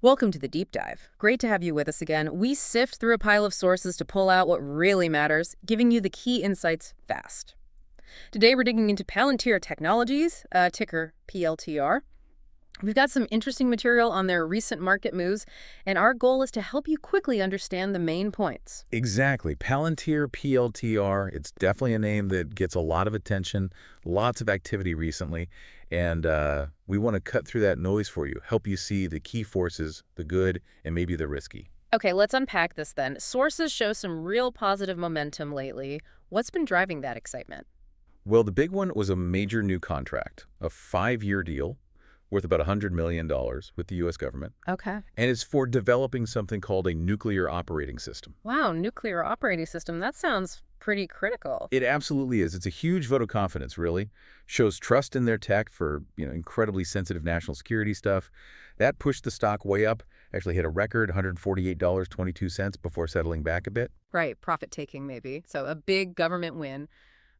Welcome to the deep dive. Great to have you with us again. We sift through a pile of sources to pull out what really matters, giving you the key insights fast. Today we're digging into Palantir Technologies, ticker PLTR. We've got some interesting material on their recent market moves, and our goal is to help you quickly understand the main points. Exactly. Palantir, PLTR, it's definitely a name that gets a lot of attention, lots of activity recently, and we want to cut through that noise for you, help you see the key forces, the good, and maybe the risky. Okay, let's unpack this then. Sources show some real positive momentum lately. What's been driving that excitement? Well, the big one was a major new contract, a 5-year deal worth about $100 million with the U.S. government. Okay. And it's for developing something called a nuclear operating system. Wow, nuclear operating system. That sounds pretty critical. It absolutely is. It's a huge vote of confidence, really. Shows trust in their tech for, incredibly sensitive national security stuff. That pushed the stock way up, actually hit a record $148.22 before settling back a bit. Right, profit-taking maybe. So a big government win.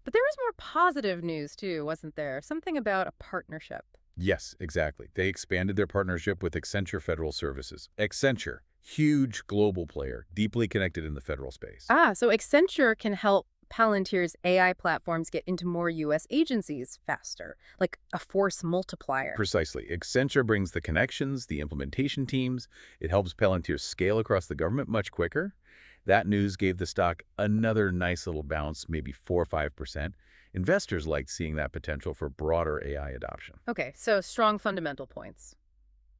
But there was more positive news too, wasn't there? Something about a partnership. Yes, exactly. They expanded their partnership with Accenture Federal Services. Accenture, huge global player, deeply connected in the federal space. So Accenture can help Palantir's AI platforms get into more U.S. agencies faster, like a force multiplier. Precisely. Accenture brings the connections, the implementation teams. It helps Palantir scale across the government much quicker. That news gave the stock another nice little bounce, maybe 4 or 5%. Investors liked seeing that potential for broader AI adoption. Okay, so strong fundamental points.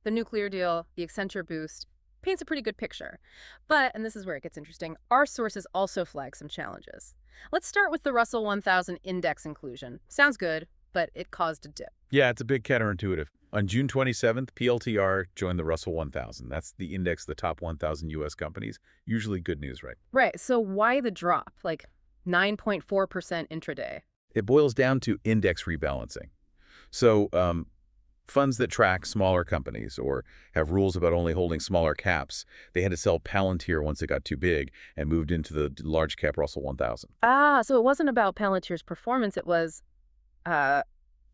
The nuclear deal, the Accenture boost, paints a pretty good picture. But, and this is where it gets interesting, our sources also flag some challenges. Let's start with the Russell 1000 index inclusion. Sounds good, but it caused a dip. Yeah, it's a bit counterintuitive. On June 27th, PLTR joined the Russell 1000. That's the index of the top 1,000 U.S. companies. Usually good news, right? Right, so why the drop? Like 9.4% intraday. It boils down to index rebalancing. So funds that track smaller companies or have rules about only holding smaller caps, they had to sell Palantir once it got too big and moved into the large cap Russell 1000. So it wasn't about Palantir's performance. It was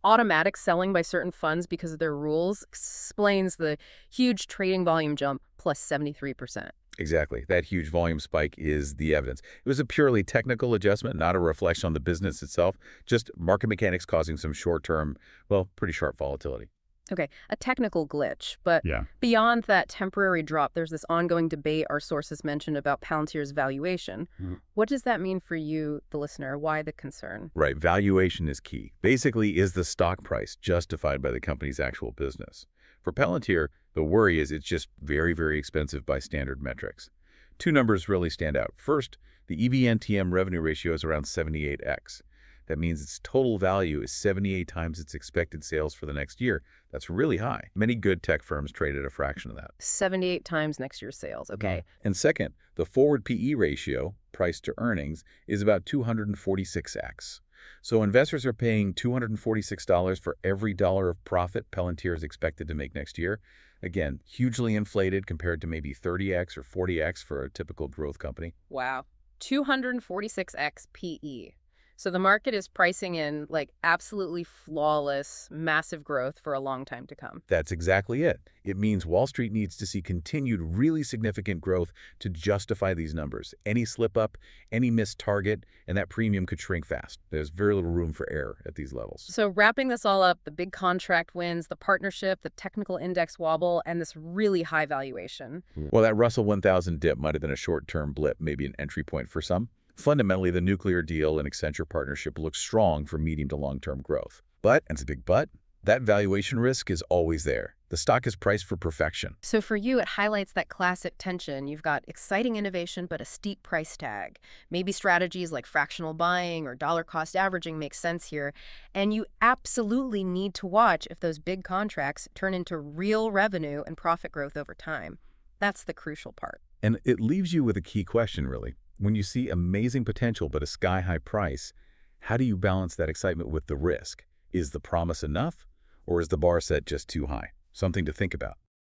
automatic selling by certain funds because of their rules. Explains the huge trading volume jump plus 73%. Exactly. That huge volume spike is the evidence. It was a purely technical adjustment, not a reflection on the business itself, just market mechanics causing some short-term, well, pretty sharp volatility. Okay, a technical glitch, but Yeah. beyond that temporary drop, there's this ongoing debate our sources mentioned about Palantir's valuation. What does that mean for you, the listener? Why the concern? Right. Valuation is key. Basically, is the stock price justified by the company's actual business? For Palantir, the worry is it's just very, very expensive by standard metrics. Two numbers really stand out. First, the EV/NTM revenue ratio is around 78x. That means its total value is 78 times its expected sales for the next year. That's really high. Many good tech firms trade at a fraction of that. 78 times next year's sales, okay. And second, the forward PE ratio, price to earnings, is about 246x. So investors are paying $246 for every dollar of profit Palantir is expected to make next year. Again, hugely inflated compared to maybe 30x or 40x for a typical growth company. Wow. 246x PE. So the market is pricing in like absolutely flawless, massive growth for a long time to come. That's exactly it. It means Wall Street needs to see continued really significant growth to justify these numbers. Any slip up, any missed target, and that premium could shrink fast. There's very little room for error at these levels. So wrapping this all up, the big contract wins, the partnership, the technical index wobble, and this really high valuation. Well, that Russell 1000 dip might have been a short-term blip, maybe an entry point for some. Fundamentally, the nuclear deal and Accenture partnership looks strong for medium to long-term growth. But, and it's a big but, that valuation risk is always there. The stock is priced for perfection. So for you, it highlights that classic tension. You've got exciting innovation, but a steep price tag. Maybe strategies like fractional buying or dollar cost averaging make sense here. And you absolutely need to watch if those big contracts turn into real revenue and profit growth over time. That's the crucial part. And it leaves you with a key question, really. When you see amazing potential but a sky-high price, how do you balance that excitement with the risk? Is the promise enough, or is the bar set just too high? Something to think about.